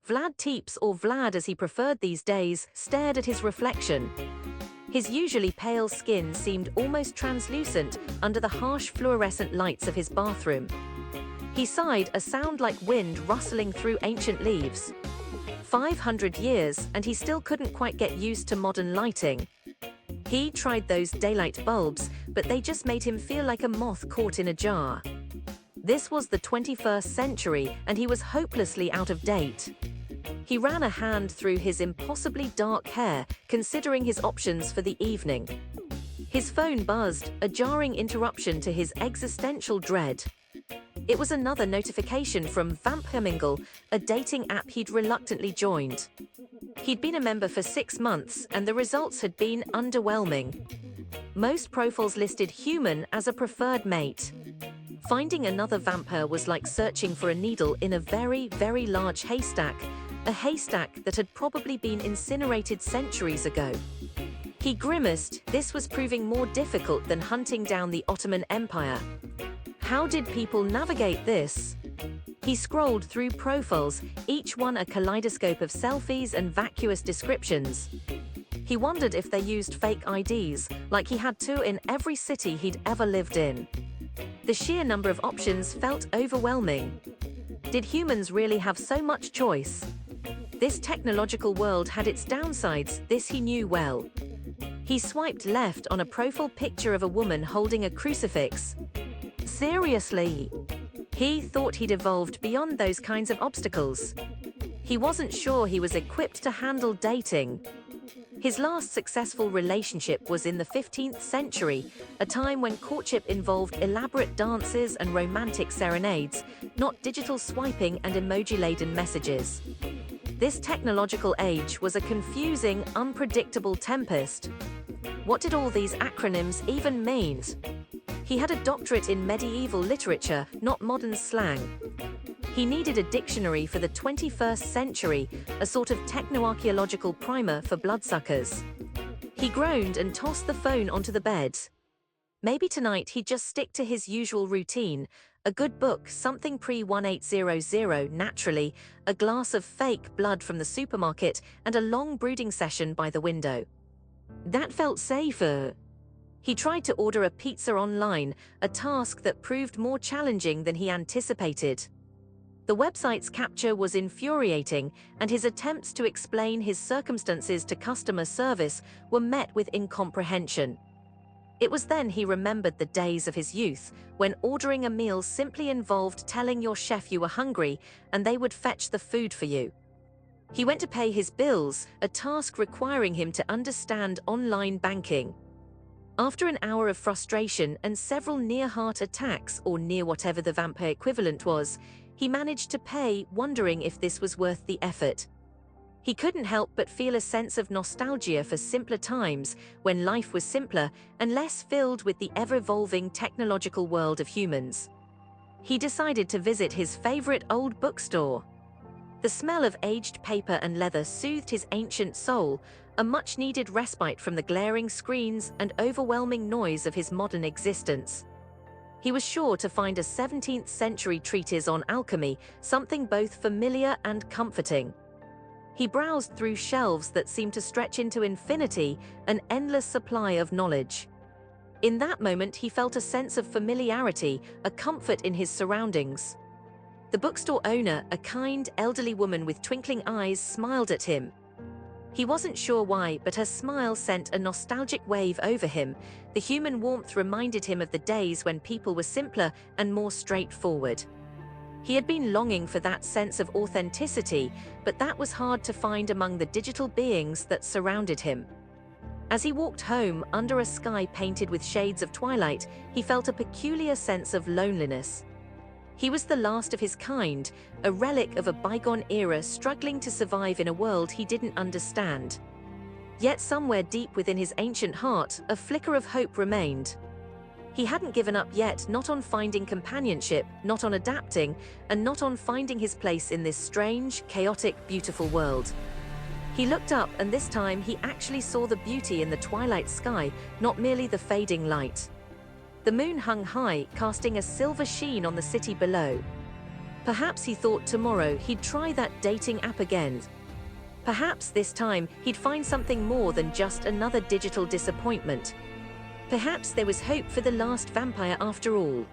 Vlad Teeps, or Vlad as he preferred these days, stared at his reflection. His usually pale skin seemed almost translucent under the harsh fluorescent lights of his bathroom. He sighed, a sound like wind rustling through ancient leaves. 500 years, and he still couldn't quite get used to modern lighting. He tried those daylight bulbs, but they just made him feel like a moth caught in a jar. This was the 21st century, and he was hopelessly out of date. He ran a hand through his impossibly dark hair, considering his options for the evening. His phone buzzed, a jarring interruption to his existential dread. It was another notification from Vampirmingle, a dating app he'd reluctantly joined. He'd been a member for 6 months, and the results had been underwhelming. Most profiles listed human as a preferred mate. Finding another vampire was like searching for a needle in a very, very large haystack, a haystack that had probably been incinerated centuries ago. He grimaced. This was proving more difficult than hunting down the Ottoman Empire. How did people navigate this? He scrolled through profiles, each one a kaleidoscope of selfies and vacuous descriptions. He wondered if they used fake IDs, like he had to in every city he'd ever lived in. The sheer number of options felt overwhelming. Did humans really have so much choice? This technological world had its downsides, this he knew well. He swiped left on a profile picture of a woman holding a crucifix. Seriously? He thought he'd evolved beyond those kinds of obstacles. He wasn't sure he was equipped to handle dating. His last successful relationship was in the 15th century, a time when courtship involved elaborate dances and romantic serenades, not digital swiping and emoji-laden messages. This technological age was a confusing, unpredictable tempest. What did all these acronyms even mean? He had a doctorate in medieval literature, not modern slang. He needed a dictionary for the 21st century, a sort of techno-archaeological primer for bloodsuckers. He groaned and tossed the phone onto the bed. Maybe tonight he'd just stick to his usual routine, a good book, something pre-1800 naturally, a glass of fake blood from the supermarket, and a long brooding session by the window. That felt safer. He tried to order a pizza online, a task that proved more challenging than he anticipated. The website's capture was infuriating, and his attempts to explain his circumstances to customer service were met with incomprehension. It was then he remembered the days of his youth, when ordering a meal simply involved telling your chef you were hungry, and they would fetch the food for you. He went to pay his bills, a task requiring him to understand online banking. After an hour of frustration and several near-heart attacks, or near whatever the vampire equivalent was, he managed to pay, wondering if this was worth the effort. He couldn't help but feel a sense of nostalgia for simpler times, when life was simpler and less filled with the ever-evolving technological world of humans. He decided to visit his favorite old bookstore. The smell of aged paper and leather soothed his ancient soul, a much-needed respite from the glaring screens and overwhelming noise of his modern existence. He was sure to find a 17th-century treatise on alchemy, something both familiar and comforting. He browsed through shelves that seemed to stretch into infinity, an endless supply of knowledge. In that moment, he felt a sense of familiarity, a comfort in his surroundings. The bookstore owner, a kind, elderly woman with twinkling eyes, smiled at him. He wasn't sure why, but her smile sent a nostalgic wave over him. The human warmth reminded him of the days when people were simpler and more straightforward. He had been longing for that sense of authenticity, but that was hard to find among the digital beings that surrounded him. As he walked home, under a sky painted with shades of twilight, he felt a peculiar sense of loneliness. He was the last of his kind, a relic of a bygone era struggling to survive in a world he didn't understand. Yet somewhere deep within his ancient heart, a flicker of hope remained. He hadn't given up yet, not on finding companionship, not on adapting, and not on finding his place in this strange, chaotic, beautiful world. He looked up, and this time he actually saw the beauty in the twilight sky, not merely the fading light. The moon hung high, casting a silver sheen on the city below. Perhaps he thought tomorrow he'd try that dating app again. Perhaps this time he'd find something more than just another digital disappointment. Perhaps there was hope for the last vampire after all.